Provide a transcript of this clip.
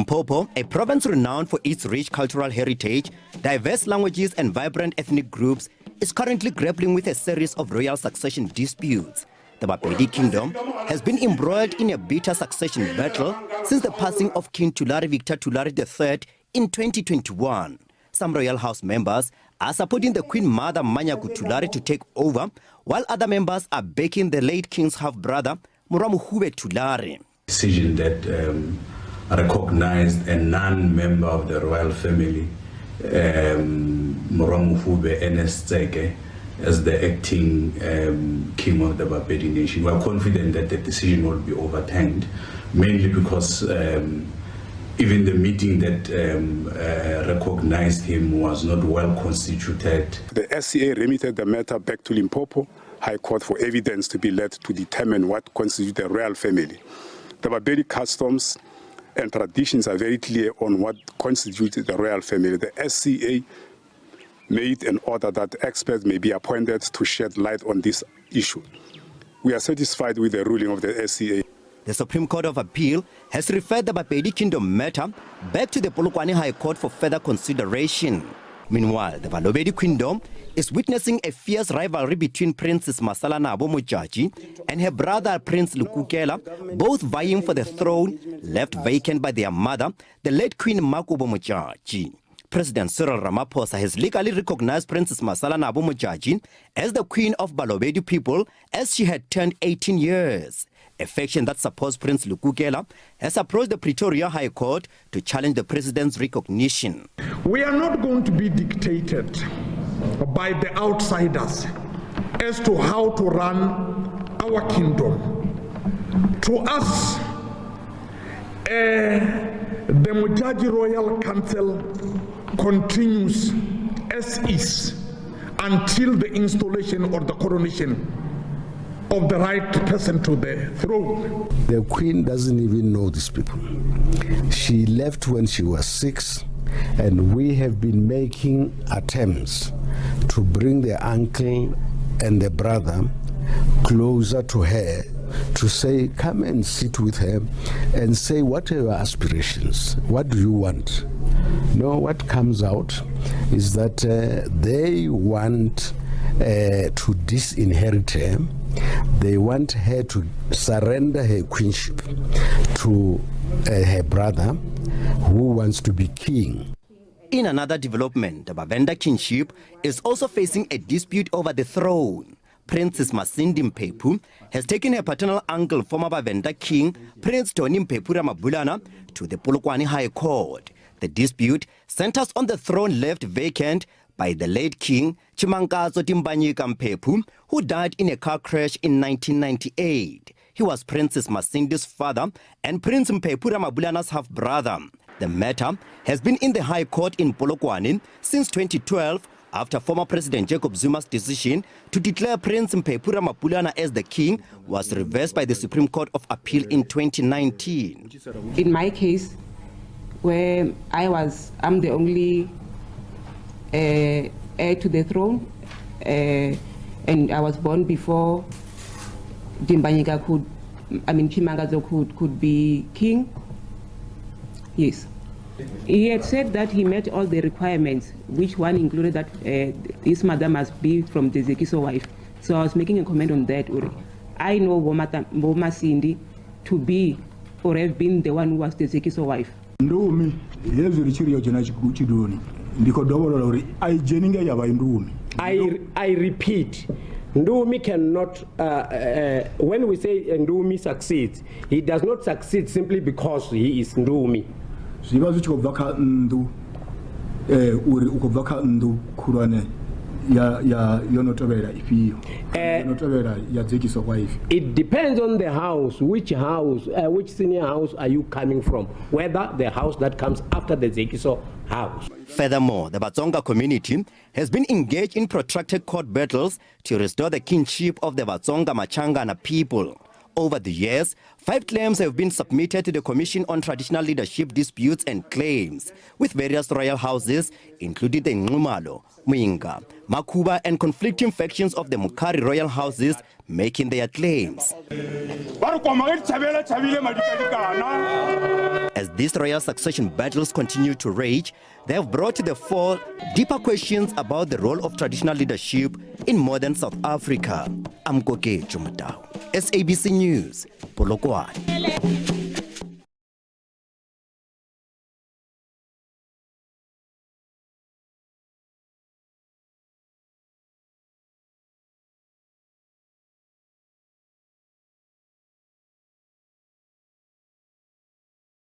Limpopo, a province renowned for its rich cultural heritage, diverse languages and vibrant ethnic groups, is currently grappling with a series of royal succession disputes. The Bapedi kingdom has been embroiled in a bitter succession battle since the passing of King Tulare Victor Tulare III in 2021. Some royal house members are supporting the Queen Mother Manyaku Tulare to take over, while other members are backing the late king's half-brother, VhaVenda Tulare. Decision that recognized a non-member of the royal family, VhaVenda as the acting king of the Bapedi nation. We are confident that the decision will be overturned, mainly because even the meeting that recognized him was not well constituted. The SCA remitted the matter back to Limpopo High Court for evidence to be led to determine what constitutes the royal family. The Bapedi customs and traditions are very clear on what constitutes the royal family. The SCA made an order that experts may be appointed to shed light on this issue. We are satisfied with the ruling of the SCA. The Supreme Court of Appeal has referred the Bapedi Kingdom matter back to the Polokwane High Court for further consideration. Meanwhile, the Balobedu Kingdom is witnessing a fierce rivalry between Princess Masalanabo Mojaji and her brother Prince Lukukela, both vying for the throne left vacant by their mother, the late Queen Makubo Mojaji. President Cyril Ramaphosa has legally recognized Princess Masalanabo Mojaji as the Queen of Balobedu people as she had turned 18 years. A faction that supports Prince Lukukela has approached the Pretoria High Court to challenge the president's recognition. We are not going to be dictated by the outsiders as to how to run our kingdom. To us, the Mojaji Royal Council continues as is until the installation or the coronation of the right person to the throne. The Queen doesn't even know these people. She left when she was 6, and we have been making attempts to bring the uncle and the brother closer to her, to say, come and sit with her and say, what are your aspirations? What do you want? No, what comes out is that they want to disinherit her. They want her to surrender her queenship to her brother, who wants to be king. In another development, the VhaVenda kingship is also facing a dispute over the throne. Princess Masindi Mpepu has taken her paternal uncle, former VhaVenda king, Prince Tony Mpepu Ramabulana, to the Polokwane High Court. The dispute centers on the throne left vacant by the late king, Chimankazo Timbanyika Mpepu, who died in a car crash in 1998. He was Princess Masindi's father and Prince Mpepu Ramabulana's half-brother. The matter has been in the High Court in Polokwane since 2012, after former President Jacob Zuma's decision to declare Prince Mpepu Ramabulana as the king was reversed by the Supreme Court of Appeal in 2019. In my case, where I'm the only heir to the throne, and I was born before Chimangazo could be king. Yes. He had said that he met all the requirements, which one included that his mother must be from the Zekiso wife. So I was making a comment on that. I know Boma Cindy to be or have been the one who was the Zekiso wife. I repeat, Ndumi cannot, when we say Ndumi succeeds, he does not succeed simply because he is Ndumi. It depends on the house, which senior house are you coming from, whether the house that comes after the Zekiso house. Furthermore, the Vatsonga community has been engaged in protracted court battles to restore the kingship of the VhaVenda and VaTsong-Machangana people. Over the years, 5 claims have been submitted to the Commission on Traditional Leadership Disputes and Claims, with various royal houses, including the Nxumalo, Muyinga, Makuba, and conflicting factions of the Mukari royal houses, making their claims. As these royal succession battles continue to rage, they have brought to the fore deeper questions about the role of traditional leadership in modern South Africa. I'm Koke Jumutao, SABC News, Polokwane.